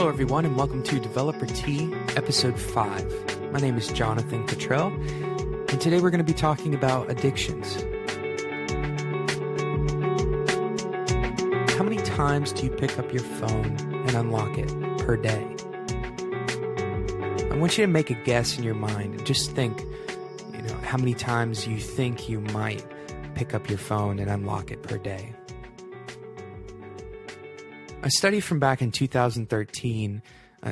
Hello, everyone, and welcome to Developer Tea, Episode 5. My name is Jonathan Cottrell, and today we're going to be talking about addictions. How many times do you pick up your phone and unlock it per day? I want you to make a guess in your mind and just think, how many times you think you might pick up your phone and unlock it per day. A study from back in 2013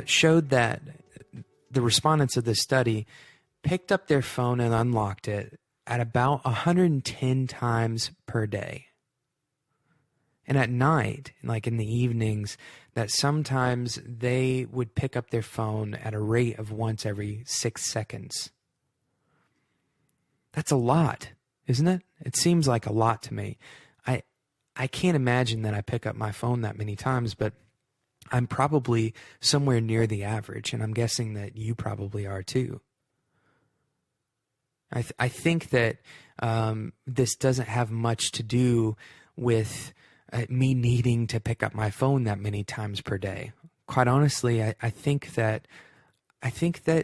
showed that the respondents of this study picked up their phone and unlocked it at about 110 times per day. And at night, like in the evenings, that sometimes they would pick up their phone at a rate of once every 6 seconds. That's a lot, isn't it? It seems like a lot to me. I can't imagine that I pick up my phone that many times, but I'm probably somewhere near the average, and I'm guessing that you probably are too. I think that this doesn't have much to do with me needing to pick up my phone that many times per day. Quite honestly, I think that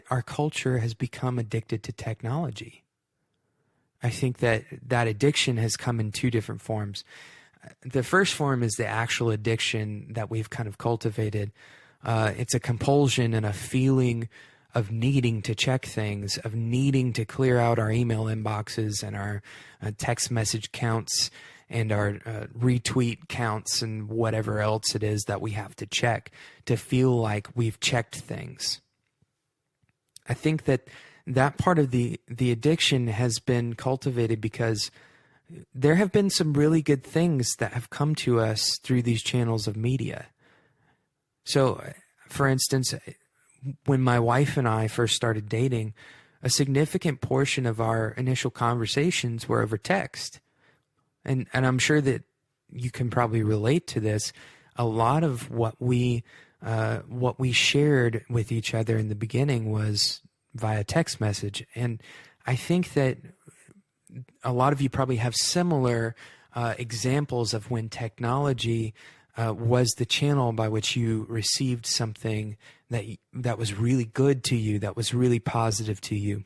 our culture has become addicted to technology. I think that addiction has come in two different forms. The first form is the actual addiction that we've kind of cultivated. It's a compulsion and a feeling of needing to check things, of needing to clear out our email inboxes and our text message counts and our retweet counts and whatever else it is that we have to check to feel like we've checked things. I think that part of the addiction has been cultivated because there have been some really good things that have come to us through these channels of media. So, for instance, when my wife and I first started dating, a significant portion of our initial conversations were over text. And I'm sure that you can probably relate to this. A lot of what we shared with each other in the beginning was via text message. And I think that a lot of you probably have similar examples of when technology was the channel by which you received something that was really good to you, that was really positive to you.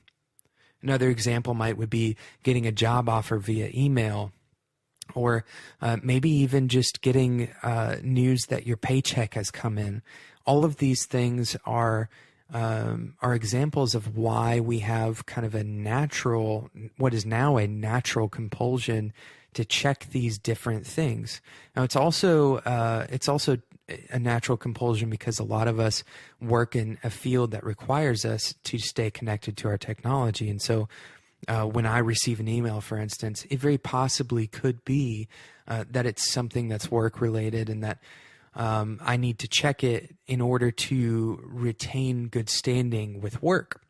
Another example would be getting a job offer via email, or maybe even just getting news that your paycheck has come in. All of these things are examples of why we have kind of what is now a natural compulsion to check these different things. Now, it's also a natural compulsion because a lot of us work in a field that requires us to stay connected to our technology. And so when I receive an email, for instance, it very possibly could be that it's something that's work-related and that I need to check it in order to retain good standing with work.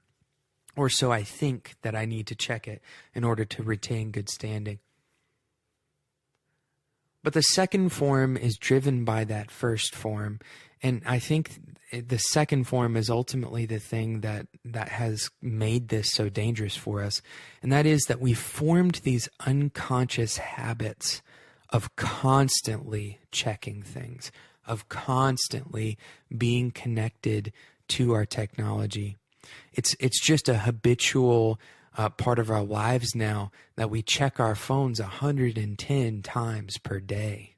Or so I think that I need to check it in order to retain good standing. But the second form is driven by that first form. And I think the second form is ultimately the thing that has made this so dangerous for us. And that is that we formed these unconscious habits of constantly checking things, of constantly being connected to our technology. It's just a habitual part of our lives now that we check our phones 110 times per day.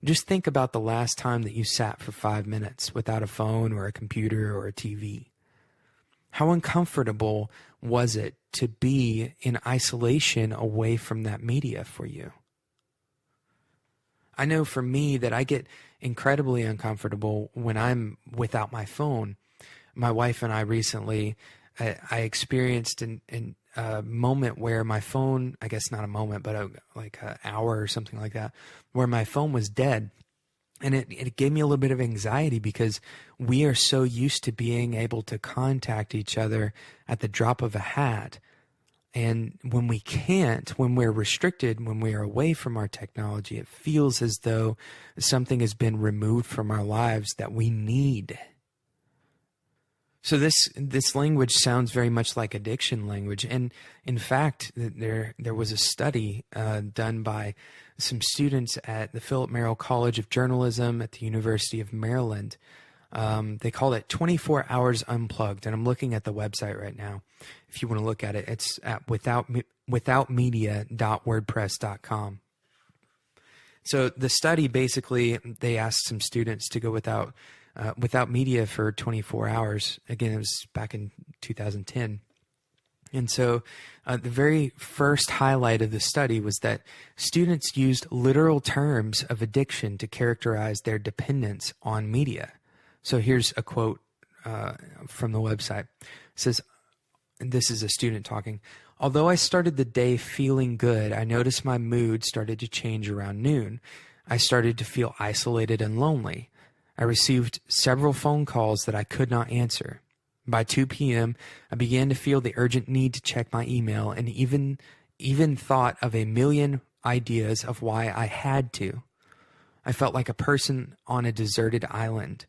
Just think about the last time that you sat for 5 minutes without a phone or a computer or a TV. How uncomfortable was it to be in isolation away from that media for you? I know for me that I get incredibly uncomfortable when I'm without my phone. My wife and I recently, I experienced a moment where my phone, I guess not a moment, but like an hour or something like that, where my phone was dead. And it gave me a little bit of anxiety because we are so used to being able to contact each other at the drop of a hat. And when we can't, when we're restricted, when we are away from our technology, it feels as though something has been removed from our lives that we need. So this language sounds very much like addiction language. And in fact, there was a study done by some students at the Philip Merrill College of Journalism at the University of Maryland They call it 24 Hours Unplugged, and I'm looking at the website right now. If you want to look at it, it's at withoutmedia.wordpress.com. So the study, basically, they asked some students to go without media for 24 hours. Again, it was back in 2010. And so the very first highlight of the study was that students used literal terms of addiction to characterize their dependence on media. So here's a quote from the website. It says, and this is a student talking, "Although I started the day feeling good, I noticed my mood started to change around noon. I started to feel isolated and lonely. I received several phone calls that I could not answer. By 2 p.m., I began to feel the urgent need to check my email and even thought of a million ideas of why I had to. I felt like a person on a deserted island.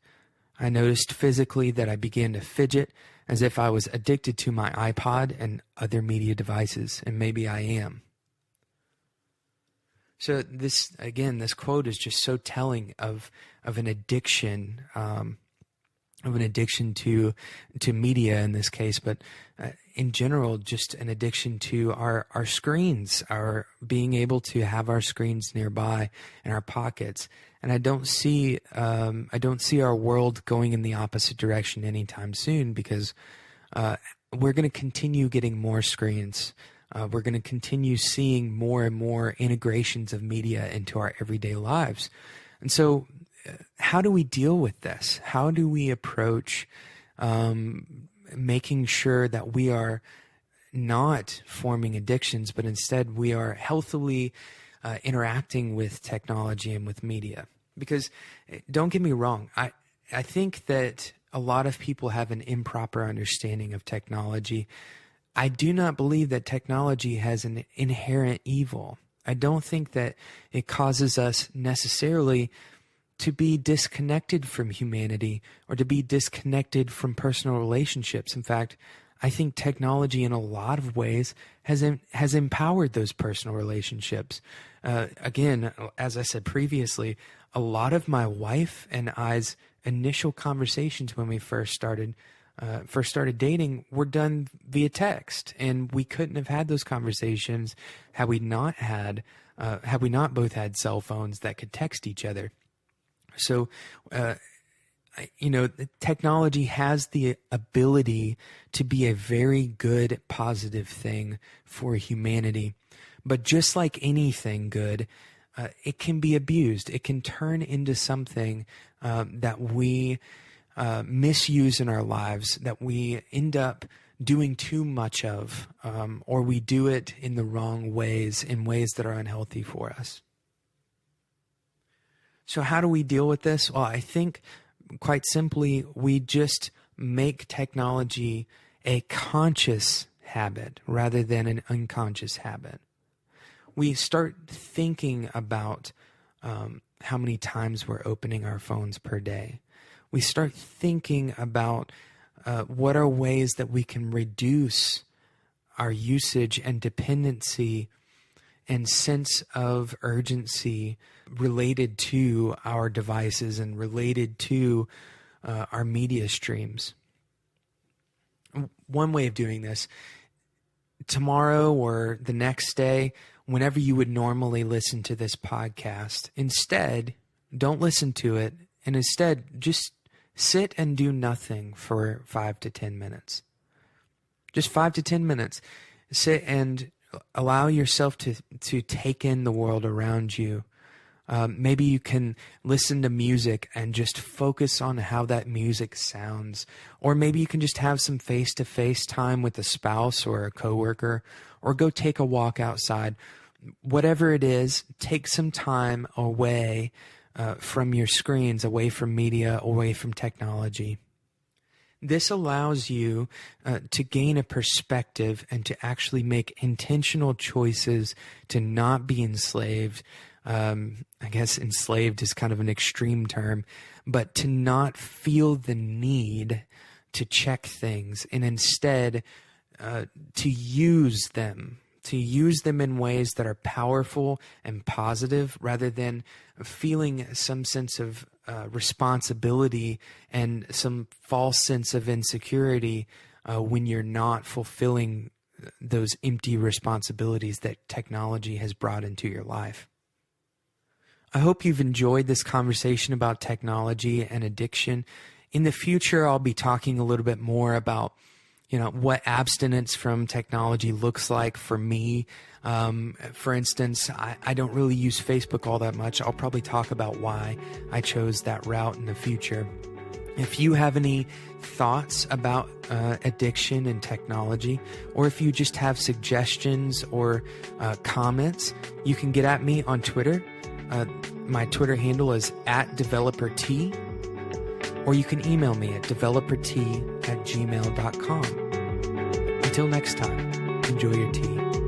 I noticed physically that I began to fidget as if I was addicted to my iPod and other media devices, and maybe I am." So this quote is just so telling of an addiction, to media in this case, but in general, just an addiction to our screens, our being able to have our screens nearby in our pockets. And I don't see our world going in the opposite direction anytime soon, because we're going to continue getting more screens. We're going to continue seeing more and more integrations of media into our everyday lives. And so how do we deal with this? How do we approach making sure that we are not forming addictions, but instead we are healthily interacting with technology and with media? Because don't get me wrong, I think that a lot of people have an improper understanding of technology. I do not believe that technology has an inherent evil. I don't think that it causes us necessarily to be disconnected from humanity or to be disconnected from personal relationships. In fact, I think technology in a lot of ways has empowered those personal relationships. Again, as I said previously, a lot of my wife and I's initial conversations when we first started dating were done via text, and we couldn't have had those conversations had we not both had cell phones that could text each other. So, technology has the ability to be a very good, positive thing for humanity. But just like anything good, it can be abused. It can turn into something that we misuse in our lives, that we end up doing too much of, or we do it in the wrong ways, in ways that are unhealthy for us. So how do we deal with this? Well, I think quite simply, we just make technology a conscious habit rather than an unconscious habit. We start thinking about how many times we're opening our phones per day. We start thinking about what are ways that we can reduce our usage and dependency and sense of urgency related to our devices and related to our media streams. One way of doing this, tomorrow or the next day, whenever you would normally listen to this podcast, instead, don't listen to it, and instead just sit and do nothing for 5 to 10 minutes. Just 5 to 10 minutes. Sit and allow yourself to take in the world around you. Maybe you can listen to music and just focus on how that music sounds. Or maybe you can just have some face-to-face time with a spouse or a coworker, or go take a walk outside. Whatever it is, take some time away from your screens, away from media, away from technology. This allows you to gain a perspective and to actually make intentional choices to not be enslaved. I guess enslaved is kind of an extreme term, but to not feel the need to check things, and instead to use them in ways that are powerful and positive, rather than feeling some sense of responsibility and some false sense of insecurity when you're not fulfilling those empty responsibilities that technology has brought into your life. I hope you've enjoyed this conversation about technology and addiction. In the future, I'll be talking a little bit more about what abstinence from technology looks like for me. For instance, I don't really use Facebook all that much. I'll probably talk about why I chose that route in the future. If you have any thoughts about addiction and technology, or if you just have suggestions or comments, you can get at me on Twitter. My Twitter handle is @developert, or you can email me at developert@gmail.com. Until next time, enjoy your tea.